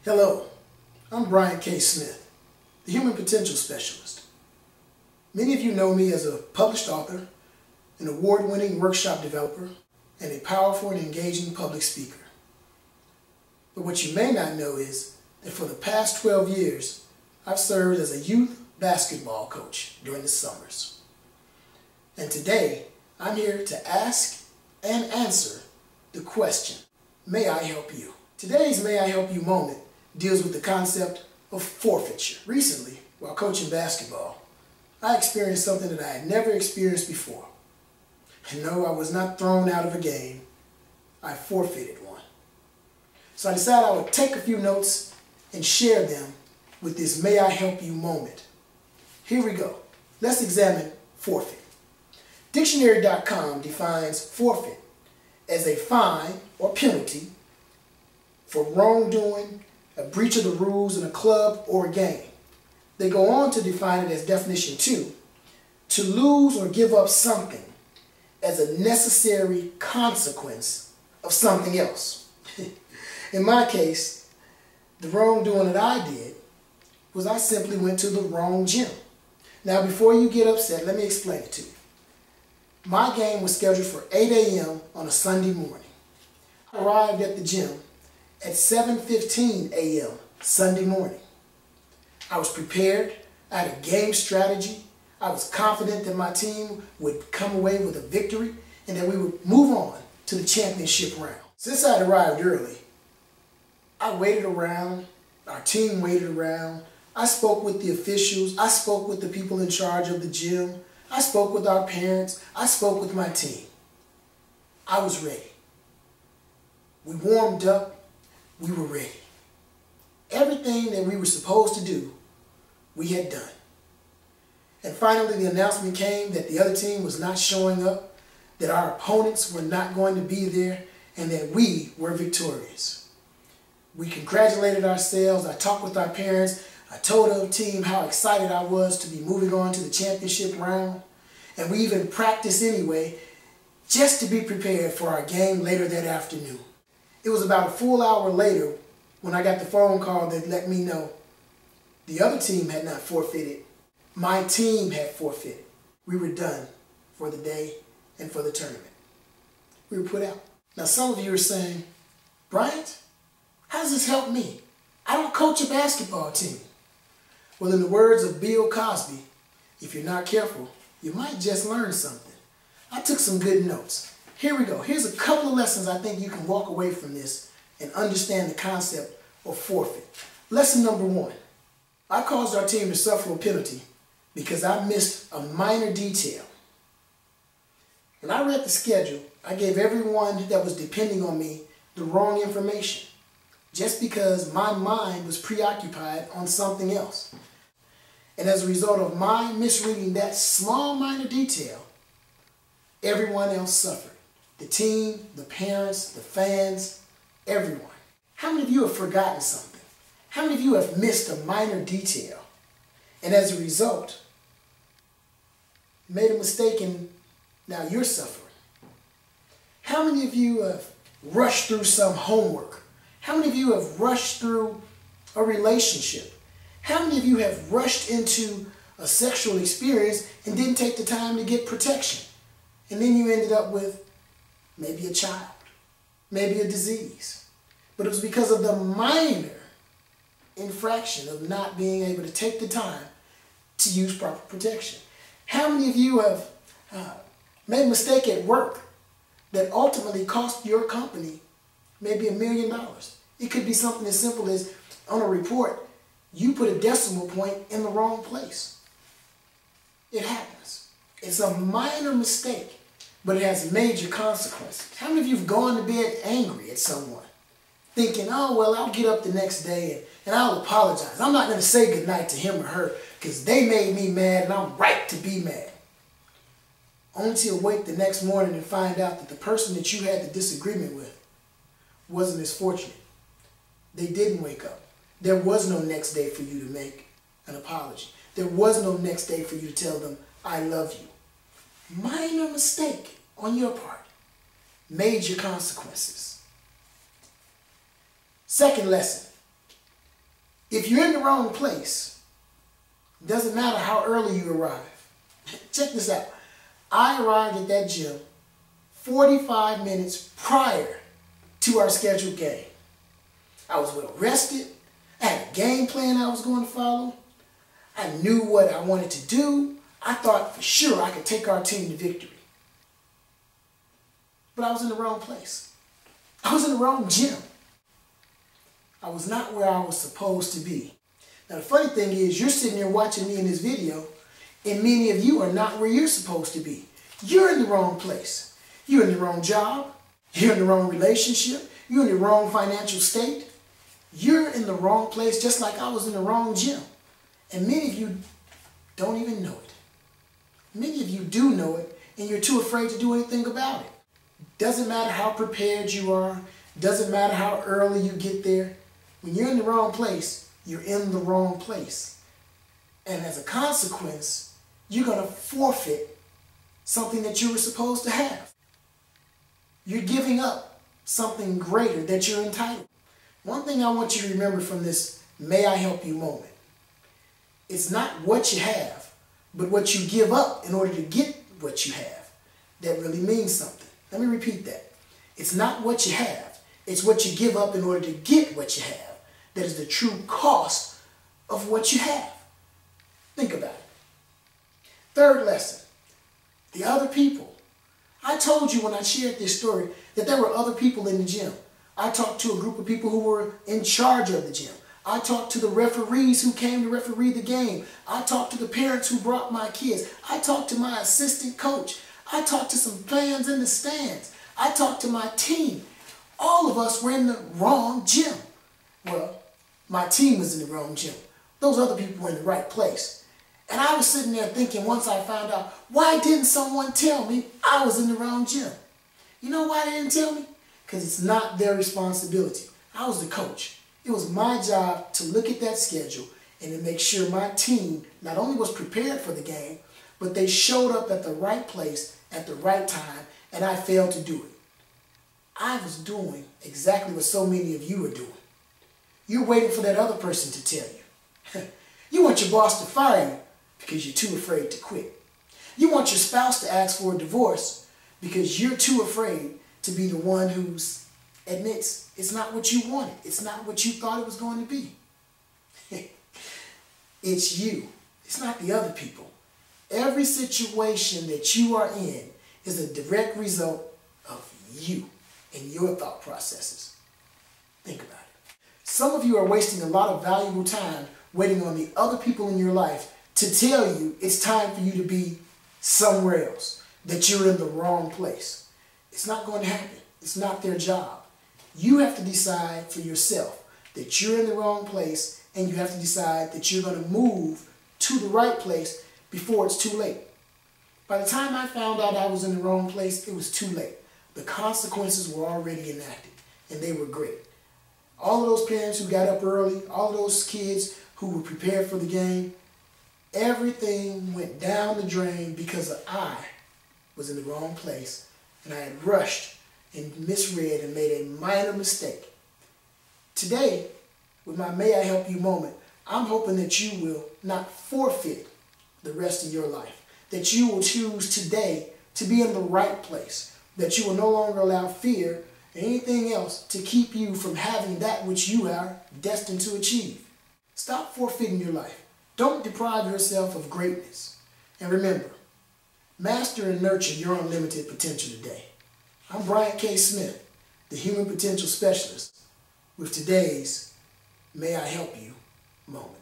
Hello, I'm Brian K. Smith, the Human Potential Specialist. Many of you know me as a published author, an award-winning workshop developer, and a powerful and engaging public speaker. But what you may not know is that for the past 12 years, I've served as a youth basketball coach during the summers. And today, I'm here to ask and answer the question, may I help you? Today's May I Help You moment deals with the concept of forfeiture. Recently, while coaching basketball, I experienced something that I had never experienced before. And no, I was not thrown out of a game. I forfeited one. So I decided I would take a few notes and share them with this May I Help You moment. Here we go. Let's examine forfeit. Dictionary.com defines forfeit as a fine or penalty for wrongdoing, a breach of the rules in a club or a game. They go on to define it as definition 2, to lose or give up something as a necessary consequence of something else. In my case, the wrongdoing that I did was I simply went to the wrong gym. Now before you get upset, let me explain it to you. My game was scheduled for 8 a.m. on a Sunday morning. I arrived at the gym at 7:15 a.m. Sunday morning. I was prepared, I had a game strategy, I was confident that my team would come away with a victory and that we would move on to the championship round. Since I had arrived early, I waited around, our team waited around, I spoke with the officials, I spoke with the people in charge of the gym, I spoke with our parents, I spoke with my team. I was ready. We warmed up. We were ready. Everything that we were supposed to do, we had done. And finally the announcement came that the other team was not showing up, that our opponents were not going to be there, and that we were victorious. We congratulated ourselves. I talked with our parents. I told the team how excited I was to be moving on to the championship round. And we even practiced anyway, just to be prepared for our game later that afternoon. It was about a full hour later when I got the phone call that let me know the other team had not forfeited. My team had forfeited. We were done for the day and for the tournament. We were put out. Now some of you are saying, Bryant, how does this help me? I don't coach a basketball team. Well, in the words of Bill Cosby, if you're not careful, you might just learn something. I took some good notes. Here we go. Here's a couple of lessons I think you can walk away from this and understand the concept of forfeit. Lesson number 1. I caused our team to suffer a penalty because I missed a minor detail. When I read the schedule, I gave everyone that was depending on me the wrong information just because my mind was preoccupied on something else. And as a result of my misreading that small minor detail, everyone else suffered. The team, the parents, the fans, everyone. How many of you have forgotten something? How many of you have missed a minor detail? And as a result, made a mistake and now you're suffering. How many of you have rushed through some homework? How many of you have rushed through a relationship? How many of you have rushed into a sexual experience and didn't take the time to get protection? And then you ended up with maybe a child, maybe a disease. But it was because of the minor infraction of not being able to take the time to use proper protection. How many of you have made a mistake at work that ultimately cost your company maybe $1 million? It could be something as simple as on a report, you put a decimal point in the wrong place. It happens. It's a minor mistake, but it has major consequences. How many of you have gone to bed angry at someone, thinking, oh, well, I'll get up the next day and I'll apologize. I'm not going to say goodnight to him or her because they made me mad and I'm right to be mad. Only to awake the next morning and find out that the person that you had the disagreement with wasn't as fortunate. They didn't wake up. There was no next day for you to make an apology. There was no next day for you to tell them, I love you. Minor mistake on your part. Major consequences. Second lesson, If you're in the wrong place, it doesn't matter how early you arrive. Check this out. I arrived at that gym 45 minutes prior to our scheduled game. I was well rested. I had a game plan I was going to follow. I knew what I wanted to do. I thought for sure I could take our team to victory. But I was in the wrong place. I was in the wrong gym. I was not where I was supposed to be. Now the funny thing is, you're sitting here watching me in this video, and many of you are not where you're supposed to be. You're in the wrong place. You're in the wrong job. You're in the wrong relationship. You're in the wrong financial state. You're in the wrong place just like I was in the wrong gym. And many of you don't even know it. Many of you do know it, and you're too afraid to do anything about it. Doesn't matter how prepared you are. Doesn't matter how early you get there. When you're in the wrong place, you're in the wrong place. And as a consequence, you're going to forfeit something that you were supposed to have. You're giving up something greater that you're entitled. One thing I want you to remember from this "may I help you" moment. It's not what you have, but what you give up in order to get what you have that really means something. Let me repeat that. It's not what you have. It's what you give up in order to get what you have that is the true cost of what you have. Think about it. Third lesson, the other people. I told you when I shared this story that there were other people in the gym. I talked to a group of people who were in charge of the gym. I talked to the referees who came to referee the game. I talked to the parents who brought my kids. I talked to my assistant coach. I talked to some fans in the stands. I talked to my team. All of us were in the wrong gym. Well, my team was in the wrong gym. Those other people were in the right place. And I was sitting there thinking, once I found out, why didn't someone tell me I was in the wrong gym? You know why they didn't tell me? Because it's not their responsibility. I was the coach. It was my job to look at that schedule and to make sure my team not only was prepared for the game, but they showed up at the right place at the right time, and I failed to do it. I was doing exactly what so many of you are doing. You're waiting for that other person to tell you. You want your boss to fire you because you're too afraid to quit. You want your spouse to ask for a divorce because you're too afraid to be the one who admits it's not what you wanted. It's not what you thought it was going to be. It's you. It's not the other people. Every situation that you are in is a direct result of you and your thought processes. Think about it. Some of you are wasting a lot of valuable time waiting on the other people in your life to tell you it's time for you to be somewhere else, that you're in the wrong place. It's not going to happen. It's not their job. You have to decide for yourself that you're in the wrong place, and you have to decide that you're going to move to the right place before it's too late. By the time I found out I was in the wrong place, it was too late. The consequences were already enacted, and they were great. All of those parents who got up early, all of those kids who were prepared for the game, everything went down the drain because I was in the wrong place, and I had rushed and misread and made a minor mistake. Today, with my "may I help you" moment, I'm hoping that you will not forfeit the rest of your life, that you will choose today to be in the right place, that you will no longer allow fear or anything else to keep you from having that which you are destined to achieve. Stop forfeiting your life. Don't deprive yourself of greatness. And remember, master and nurture your unlimited potential today. I'm Bryant K. Smith, the Human Potential Specialist, with today's "May I Help You" moment.